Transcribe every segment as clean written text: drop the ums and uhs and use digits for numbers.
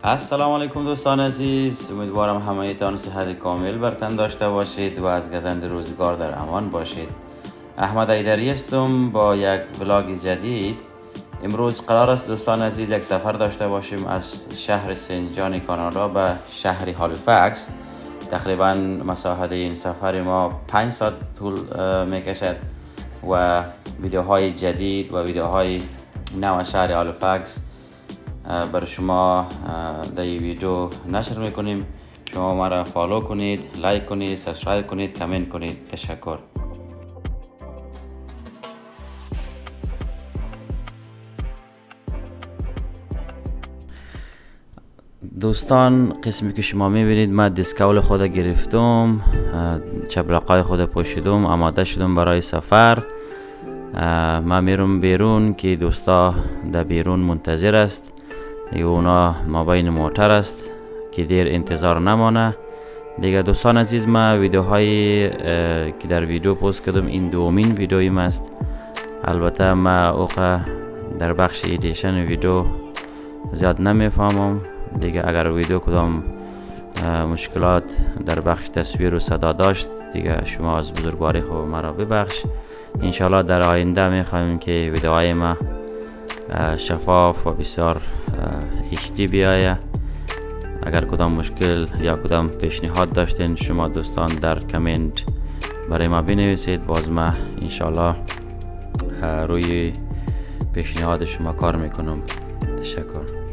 السلام علیکم دوستان عزیز، امیدوارم همه‌تان صحت کامل بر تن داشته باشید و از گزند روزگار در امان باشید. احمد ایدری هستم با یک ولاگ جدید. امروز قرار است دوستان عزیز یک سفر داشته باشیم از شهر سنجان کانادا به شهر هالیفکس. تقریبا مساحت این سفر ما 5 ساعت طول میکشد و ویدیوهای جدید و ویدیوهای نو شهر هالیفکس برای شما در این ویدیو نشر میکنیم. شما ما را فالو کنید، لایک کنید، سابسکرایب کنید، کامنت کنید. تشکر. دوستان، قسمی که شما میبینید من دیسکاول خود گرفتم، چپلقای خود پوشیدم، آماده شدم برای سفر. من میرم بیرون که دوستا در بیرون منتظر است. اونا مابین موتر است که دیر انتظار نمانه دیگه. دوستان عزیز، ما ویدیوهایی که در ویدیو پست کردم این دومین ویدیویم است. البته ما اوقا در بخش ایدیشن ویدیو زیاد نمیفهمم دیگه. اگر ویدیو کدام مشکلات در بخش تصویر و صدا داشت دیگه شما از بزرگواری خوب مرا ببخش. انشالله در آینده میخوایم که ویدیوهای ما شفاف و بسیار HD بیایه. اگر کدام مشکل یا کدام پیشنهاد داشتین شما دوستان در کامنت برای ما بنویسید. باز ما انشالله روی پیشنهاد شما کار میکنم. تشکر.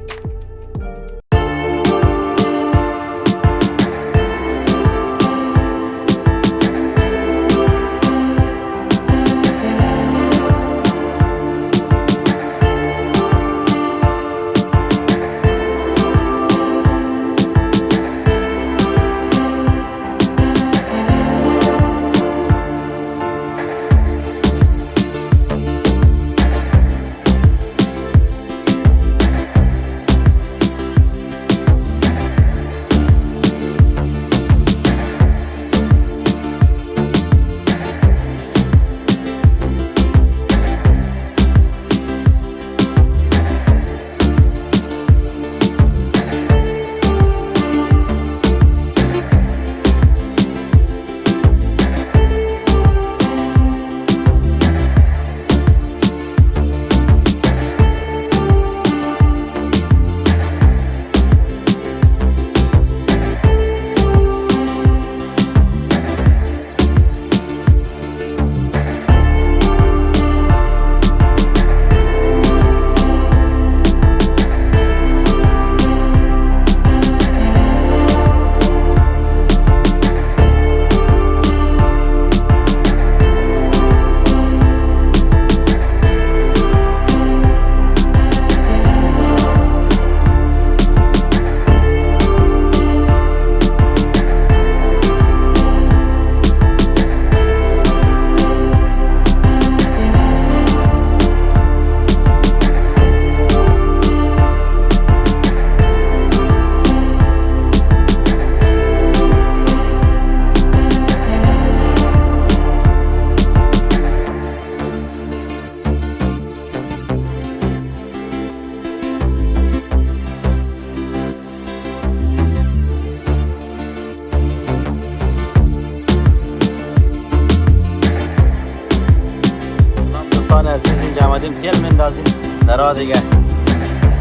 عزیز اینجا آمدیم تیل مندازیم در راه دیگه.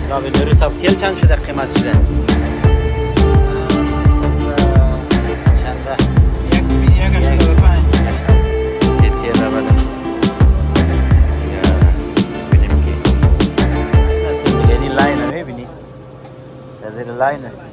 جناب نوری صاحب تیل چند شده قیمت شده؟ چنده؟ یک 35 سی تیل را بدم ببینیم که این هستیم دیگه. این لاین رو میبینی؟ تازه لاین هستیم.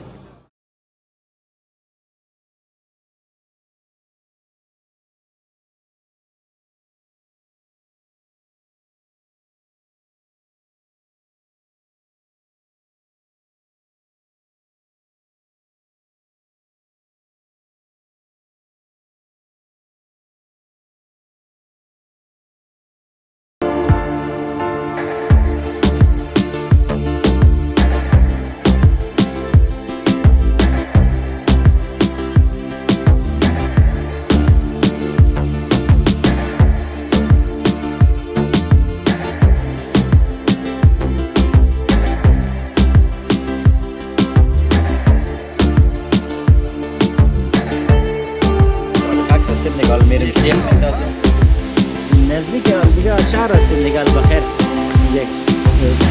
یک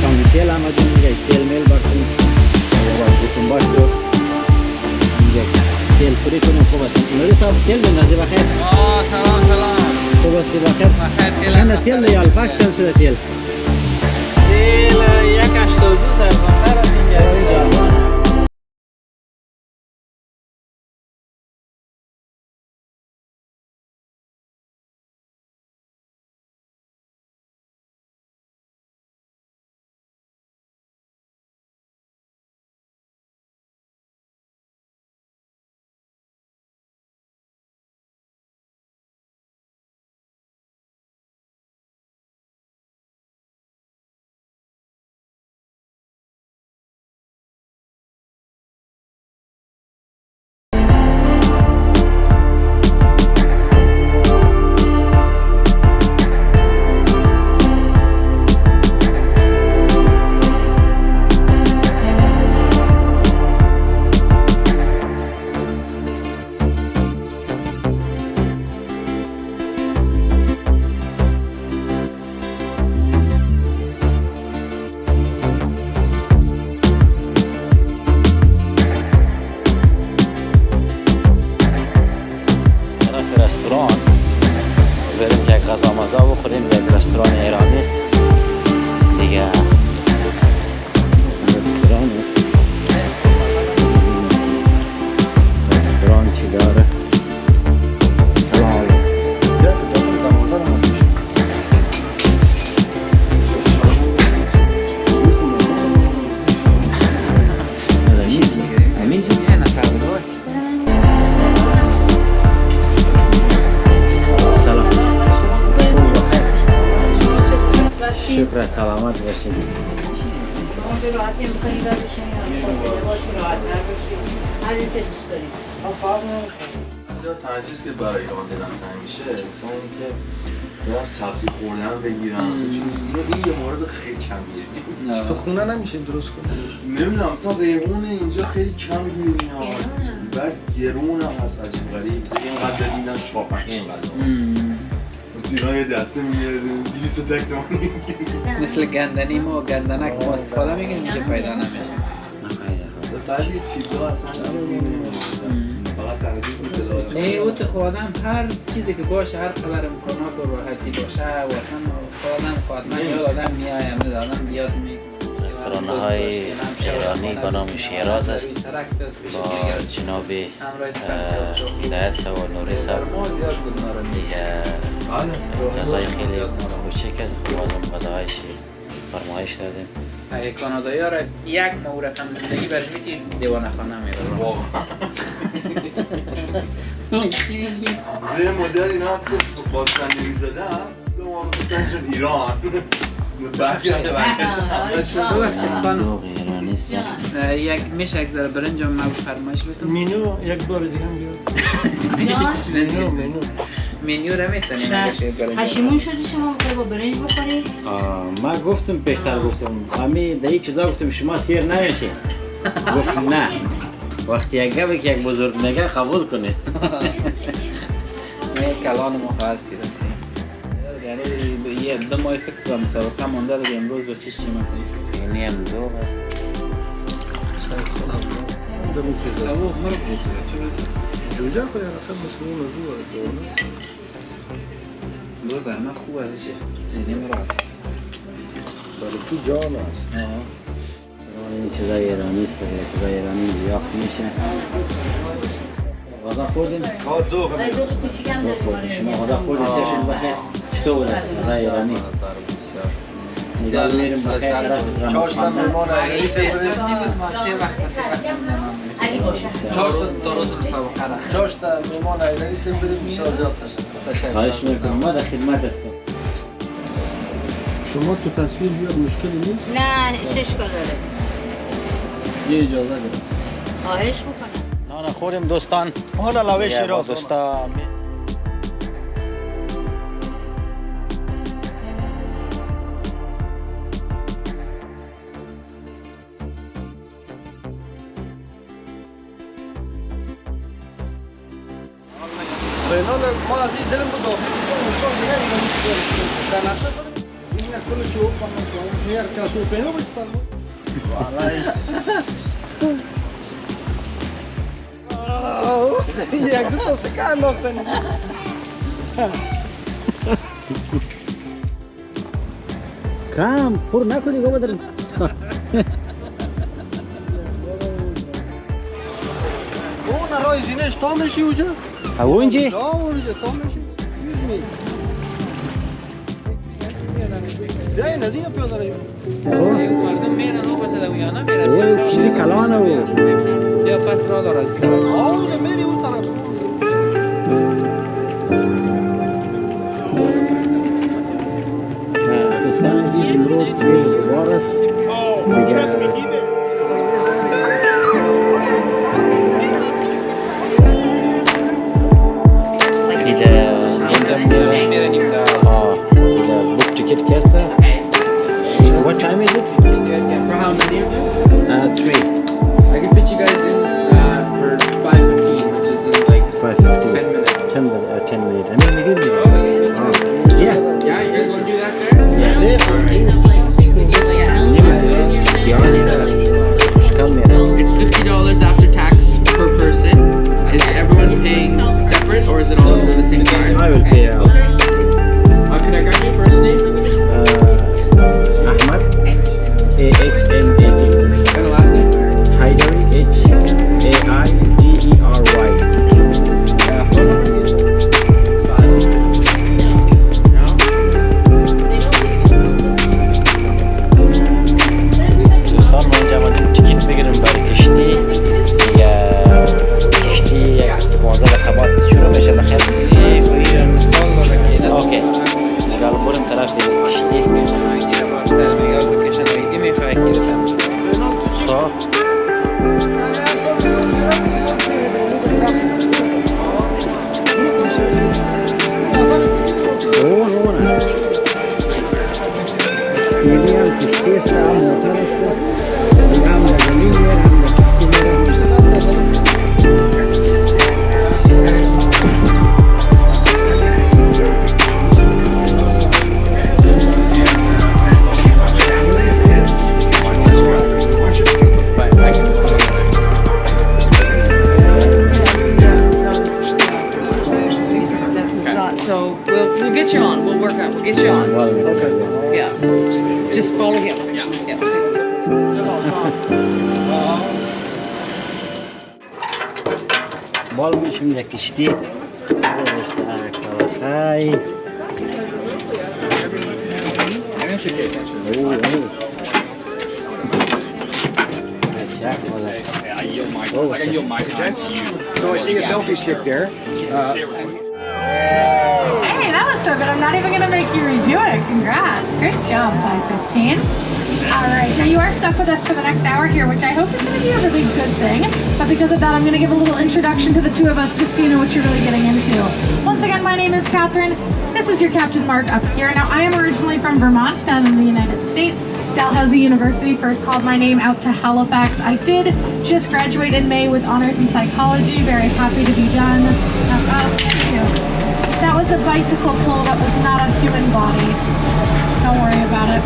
چند تیل آمدیم یک تیل میل بردیم و گفتم باش تو یک تیل پوری کنیم خوب است نوری صاحب تیل بندازی بخیر سلام خوب استی بخیر چند تیل یا هالیفکس چند شده تیل تیل 182 سرخانتر از اینجا شکر سلامت باشید راحتی می‌کنی بعدش فاصله باشه راحت نباشی هر چی دوست داری زیاد ترجیحی که برای ایران دلم تنگ میشه مثلا اینکه برم سبزی خوردن بگیرم این یه مورد خیلی کمیه تو خونه نمیشه درست کنی نمیدونم مثلا ریحون اینجا خیلی کم گیر میاد بعد گرون هم هست عجیب غریب مثلا اینقدر بدیدم چاپن اینقدر ایران یه دسته میگیره 200 تک تومانی مثل گندنی ما گندنک ما استفاده میگیم اینجا پیدا نمیشه بعد یه چیزا اصلا فقط تنظیم ای اوت خودم هر چیزی که باشه هر قدر امکانات و راحتی باشه وطن خودم خواهد من یاد آدم میایم آدم بیاد میکنم رستوران های ایرانی به نام شیراز است با جناب هدایت و نوری صاحب غذای خیلی کوچک است بازم غذاهایش فرمایش دادیم اگه کانادایی ها را یک ماه رقم زندگی برش میدید دیوانه خانه میبرم زیر مدل اینا هم که بازخندگی زدن دو ماه مثلا شد ایران برگرده یک میشه یک ذره برنج هم ما فرمایش بتون مینو یک بار دیگه هم بیار منیو را میتونیم پشیمون شدی شما میخوای با برنج بخوری؟ ما گفتم پیشتر گفتم همه در این چیزا گفتم شما سیر نمیشه گفتم نه وقتی یک گوه که یک بزرگ میگه قبول کنه نه کلان ما خواهد سیرم یعنی یه دو ماه فکس با مسابقه مانده دیگه امروز با چیش چی میکنیم اینی هم دو جوجه خواهی رقم مثل اون موضوع دو برمه خوب ازشه زینه مرا هست برای تو جان هست این چیزای ایرانی است چیزای ایرانی یافت میشه غذا خوردیم؟ دو کوچیک هم داریم شما غذا خوردیم سرشون بخیر چطور بود غذای ایرانی؟ میدال میریم بخیر چاشت هم میمان علی باشه چاشت هم میمان ایداری سیم برید بسیار زیاد تشکر خواهش میکنم ما در خدمت هستم شما تو تصویر بیاد مشکلی نیست؟ نه شش کار داره یه اجازه دارم خواهش میکنم نان خوردیم دوستان حالا لوه شیراز دوستا رینال ما از این دلم رو داخل کنیم در نقشه کنیم این Akıllı şu olmamak var. Eğer kasu peno mu ister? Vallahi. Jak to sekando ten. Kam, pur nakudi go badr. O naroj zine što meši uđa? A unji? Da, uđa, to meši. Yüzmeyi. Ya ne ziya yapıyorlar ya? O kişi kalana o. Ya pas radar az. Uđa meri bu taraf. دوستان عزیز امروز خیلی بار است دیگه book ticket kesta. What time is it? For how many? 3. I can fit you guys in for 5:15, which is in like 5:50. 10 minutes. 10 minutes. I mean, we did. Yes. Yeah, you guys want to do that there? It's $50 after tax per person. Is everyone paying separate or is it all under the same card? I will pay out. Okay. Can I grab your first name? Ahmad. AXMAD. And the last name? Haidery. HAIDERY. Phone number? دوستان ما اینجا آمدیم تیکت بگیریم برای کشتی یا کشتی یک 12 رقبات شروع میشه بخیر اوکی نگاه بریم طرف کشتی خب نه میلی هم کشتی است هم موتر است دیگه هم زمین میره هم کشتی میره So we'll get you on. We'll work out. We'll get you on. Yeah. Just follow him. Yeah. بال میشیم در کشتی های So I see a selfie stick there. Hey, that was so good. I'm not even going to make you redo it. Congrats. Great job, 515. All right, now you are stuck with us for the next hour here, which I hope is going to be a really good thing. But because of that, I'm going to give a little introduction to the two of us just so you know what you're really getting into. Once again, my name is Catherine. This is your Captain Mark up here. Now, I am originally from Vermont, down in the United States. Dalhousie University first called my name out to Halifax. I did just graduate in May with honors in psychology. Very happy to be done. Thank you. That was a bicycle pull. That was not a human body. Don't worry about it.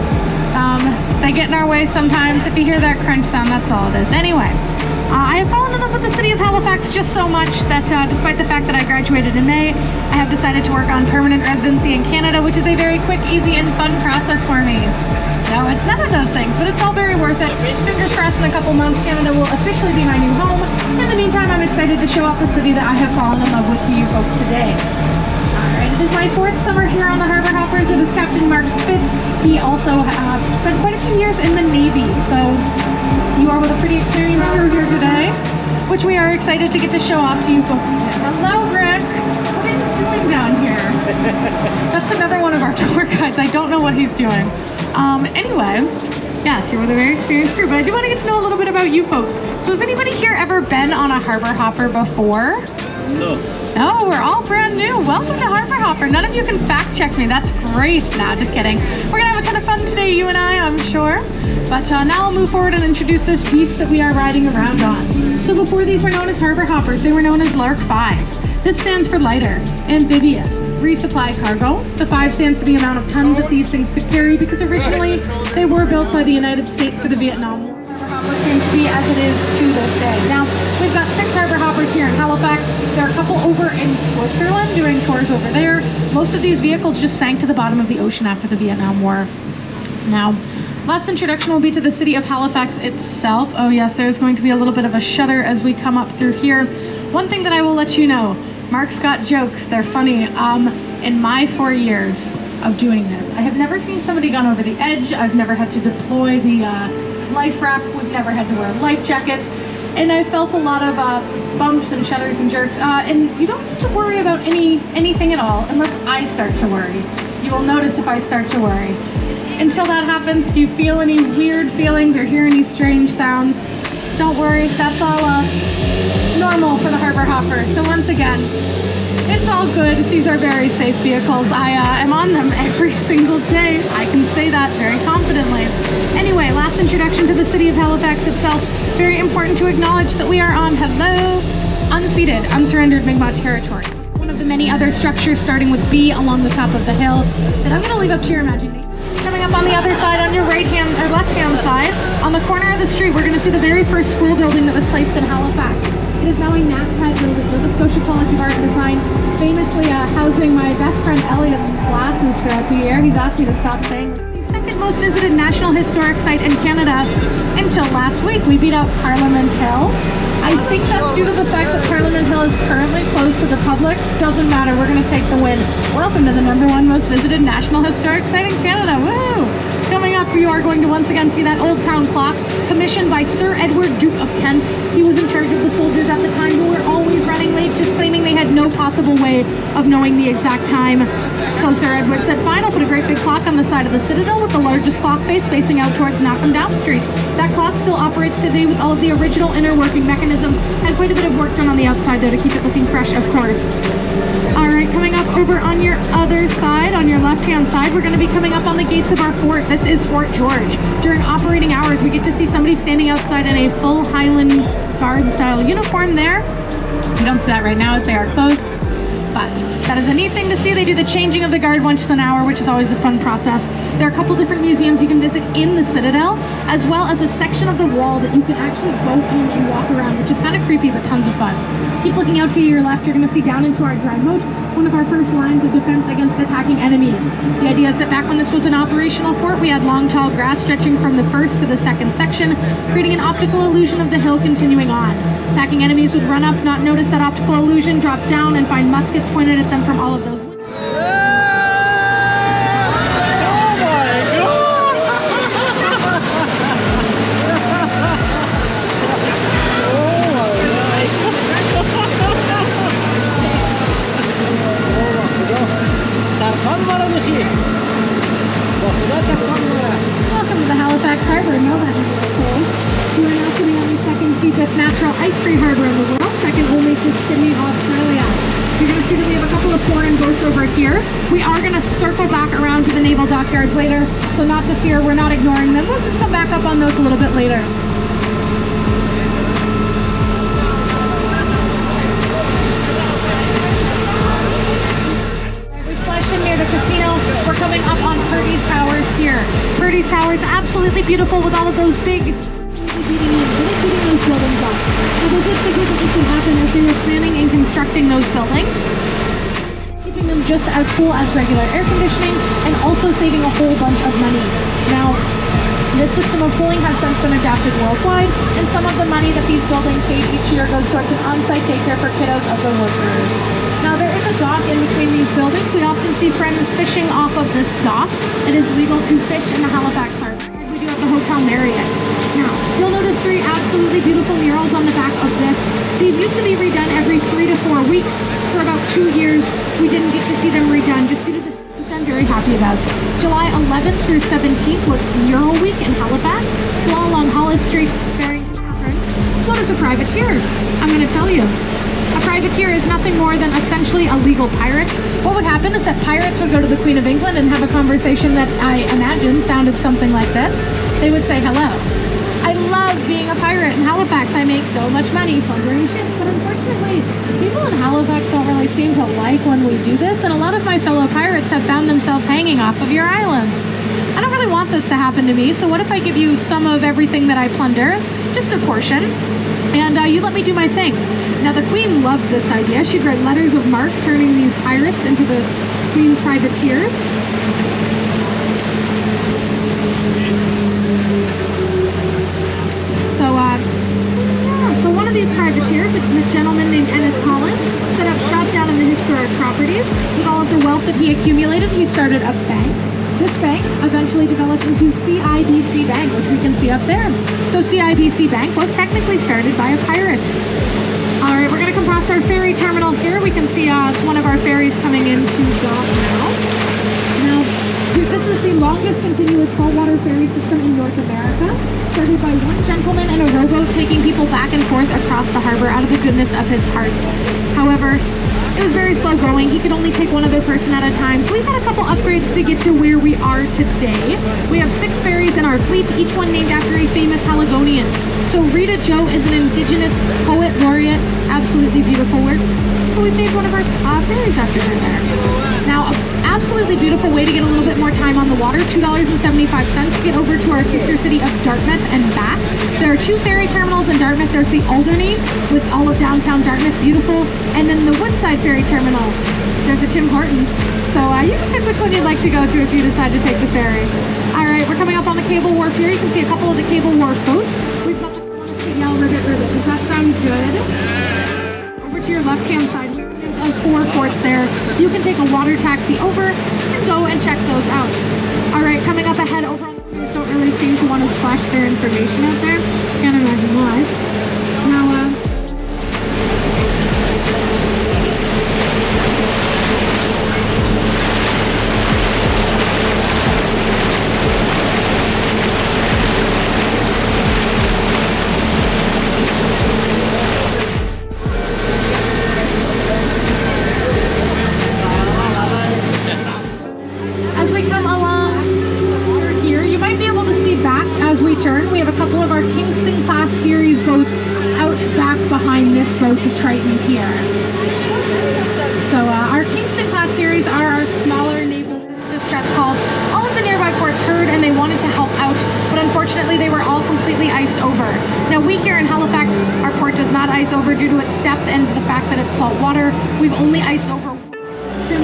They get in our way sometimes. If you hear that crunch sound, that's all it is. Anyway, I have fallen in love with the city of Halifax just so much that despite the fact that I graduated in May, I have decided to work on permanent residency in Canada, which is a very quick, easy, and fun process for me. No, it's none of those things, but it's all very worth it. Fingers crossed in a couple months, Canada will officially be my new home. In the meantime, I'm excited to show off the city that I have fallen in love with to you folks today. Alright, it is my 4th summer here on the Harbour Hopper. It is Captain Mark's 5th. He also spent quite a few years in the Navy, so you are with a pretty experienced crew here today, which we are excited to get to show off to you folks today. Hello, Rick! What are you doing down here? That's another one of our tour guides. I don't know what he's doing. Anyway, yes, you're with a very experienced crew, but I do want to get to know a little bit about you folks. So has anybody here ever been on a Harbour Hopper before? No. No, we're all brand new. Welcome to Harbour Hopper. None of you can fact check me. That's great. Nah, just kidding. We're gonna have a ton of fun today, you and I'm sure. But now I'll move forward and introduce this beast that we are riding around on. So before these were known as Harbour Hoppers, they were known as Lark 5s. This stands for lighter, amphibious, resupply cargo. The 5 stands for the amount of tons that these things could carry because originally they were built by the United States for the Vietnam War. Harbour Hopper came to be as it is to this day. Now, we've got 6 Harbour Hoppers here in Halifax. There are a couple over in Switzerland doing tours over there. Most of these vehicles just sank to the bottom of the ocean after the Vietnam War. Now, last introduction will be to the city of Halifax itself. Oh yes, there's going to be a little bit of a shudder as we come up through here. One thing that I will let you know, Mark's got jokes, they're funny. In my 4 years of doing this, I have never seen somebody gone over the edge. I've never had to deploy the life raft. We've never had to wear life jackets. And I felt a lot of bumps and shudders and jerks. And you don't need to worry about anything at all unless I start to worry. You will notice if I start to worry. Until that happens, if you feel any weird feelings or hear any strange sounds, don't worry, that's all normal for the Harbour Hopper. So once again, it's all good. These are very safe vehicles. I am on them every single day. I can say that very confidently. Anyway, last introduction to the city of Halifax itself. Very important to acknowledge that we are on, hello, unceded, unsurrendered Mi'kmaq territory. One of the many other structures starting with B along the top of the hill that I'm going to leave up to your imagination. Coming up on the other side, on your right hand or left hand side, on the corner of the street, we're going to see the very first school building that was placed in Halifax. It is now a NASPAD building, Nova Scotia College of Art and Design, famously housing my best friend Elliot's classes throughout the year. He's asked me to stop saying this. The second most visited National Historic Site in Canada until last week. We beat out Parliament Hill. I think that's due to the fact that Parliament Hill is currently closed to the public. Doesn't matter, we're going to take the win. Welcome to the #1 most visited National Historic Site in Canada. Woo! Coming up, you are going to once again see that old town clock, commissioned by Sir Edward, Duke of Kent. He was in charge of the soldiers at the time who were always running late, just claiming they had no possible way of knowing the exact time. So Sir Edward said, fine, I'll put a great big clock on the side of the Citadel with the largest clock face facing out towards Knock'em Down Street. That clock still operates today with all of the original inner working mechanisms and quite a bit of work done on the outside there to keep it looking fresh, of course. Alright, coming up over on your other side, on your left-hand side, we're going to be coming up on the gates of our fort. This is Fort George. During operating hours, we get to see somebody standing outside in a full Highland Guard-style uniform there. You don't see that right now as they are closed. But that is a neat thing to see. They do the changing of the guard once an hour, which is always a fun process. There are a couple different museums you can visit in the Citadel, as well as a section of the wall that you can actually go in and walk around, which is kind of creepy, but tons of fun. Keep looking out to your left, you're going to see down into our dry moat, one of our first lines of defense against attacking enemies. The idea is that back when this was an operational fort, we had long, tall grass stretching from the first to the second section, creating an optical illusion of the hill continuing on. Attacking enemies would run up, not notice that optical illusion, drop down, and find muskets pointed at them from all of those windows. Welcome to the Halifax Harbour. No, that is cool. We are now sitting on the second deepest natural ice-free harbour in the world, second only to Sydney, Australia. You're going to see that we have a couple of foreign boats over here. We are going to circle back around to the naval dockyards later, so not to fear, we're not ignoring them. We'll just come back up on those a little bit later. Near the casino, we're coming up on Purdy's Towers here. Purdy's Towers, absolutely beautiful with all of those big beating those buildings up. It was just because this would happen as they were planning and constructing those buildings, keeping them just as cool as regular air conditioning and also saving a whole bunch of money. Now, this system of cooling has since been adapted worldwide, and some of the money that these buildings save each year goes towards an on-site daycare for kiddos of the workers. Now, there is a dock in between these buildings. We often see friends fishing off of this dock. It is legal to fish in the Halifax Harbour. We do have the Hotel Marriott. Now, you'll notice 3 absolutely beautiful murals on the back of this. These used to be redone every 3 to 4 weeks. For about 2 years, we didn't get to see them redone just due to this, which I'm very happy about. July 11th through 17th was Mural Week in Halifax. So all along Hollis Street, Barrington Catherine. What is a privateer? I'm going to tell you. A privateer is nothing more than essentially a legal pirate. What would happen is that pirates would go to the Queen of England and have a conversation that I imagine sounded something like this. they would say hello. I love being a pirate in Halifax. I make so much money plundering ships, but unfortunately, people in Halifax don't really seem to like when we do this, and a lot of my fellow pirates have found themselves hanging off of your islands. I don't really want this to happen to me, so what if I give you some of everything that I plunder, just a portion, and you let me do my thing. Now, the Queen loved this idea. She'd write letters of marque turning these pirates into the Queen's privateers. So one of these privateers, a gentleman named Ennis Collins, set up shop down in the historic properties. With all of the wealth that he accumulated, he started a bank. This bank eventually developed into CIBC Bank, which we can see up there. So CIBC Bank was technically started by a pirate. All right, we're going to come past our ferry terminal here. We can see one of our ferries coming into dock now. Now, this is the longest continuous saltwater ferry system in North America, started by one gentleman in a rowboat taking people back and forth across the harbor out of the goodness of his heart. However, it was very slow going. He could only take one other person at a time, so we've had a couple upgrades to get to where we are today. We have 6 ferries in our fleet, each one named after a famous Haligonian. So Rita Joe is an indigenous poet laureate, absolutely beautiful work. So we've made one of our ferries after her there. Now, an absolutely beautiful way to get a little bit more time on the water, $2.75 to get over to our sister city of Dartmouth and back. There are 2 ferry terminals in Dartmouth. There's the Alderney with all of downtown Dartmouth, beautiful, and then the Woodside Ferry Terminal. There's a Tim Hortons. So you can pick which one you'd like to go to if you decide to take the ferry. All right, we're coming up on the cable wharf here. You can see a couple of the cable wharf boats. We've got the Yell Rivet. Does that sound good? Over to your left-hand side, we have 4 forts there. You can take a water taxi over and go and check those out. All right, coming up ahead over on the crews don't really seem to want to splash their information out there. Can't imagine why. Now, as we come along here, you might be able to see back as we turn. We have a couple of our Kingston class series boats out back behind this boat, the Triton here. So our Kingston class series are our smaller naval distress calls. All of the nearby ports heard and they wanted to help out, but unfortunately they were all completely iced over. Now we here in Halifax, our port does not ice over due to its depth and the fact that it's salt water. We've only iced over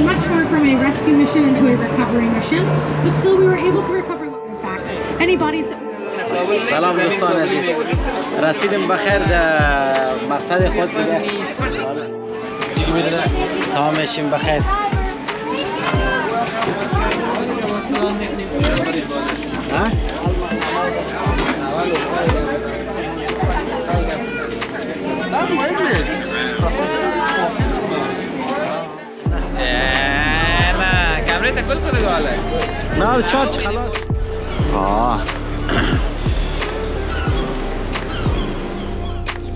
much more from a rescue mission into a recovery mission, but still we were able to recover Halifax. Any bodies that سلام دوستان عزیز، رسیدیم بخیر در مقصد خود دیگه. دیگه میدونه تمام میشیم بخیر. ها؟ لا كاميرتك كل كده ولا نه تشارج خلاص.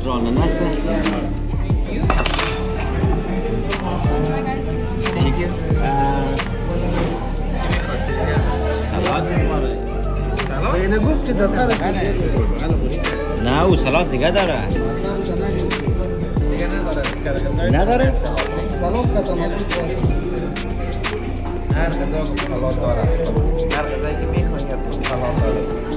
راننده است نفسیز من. Thank you. سلات ماره. سلات؟ اینه گفت که دستاره. نه او سلات دیگه داره. نداره؟ سلات کتامه. هر غذا سلات داره. هر غذایی که میخوایی از سلات داره.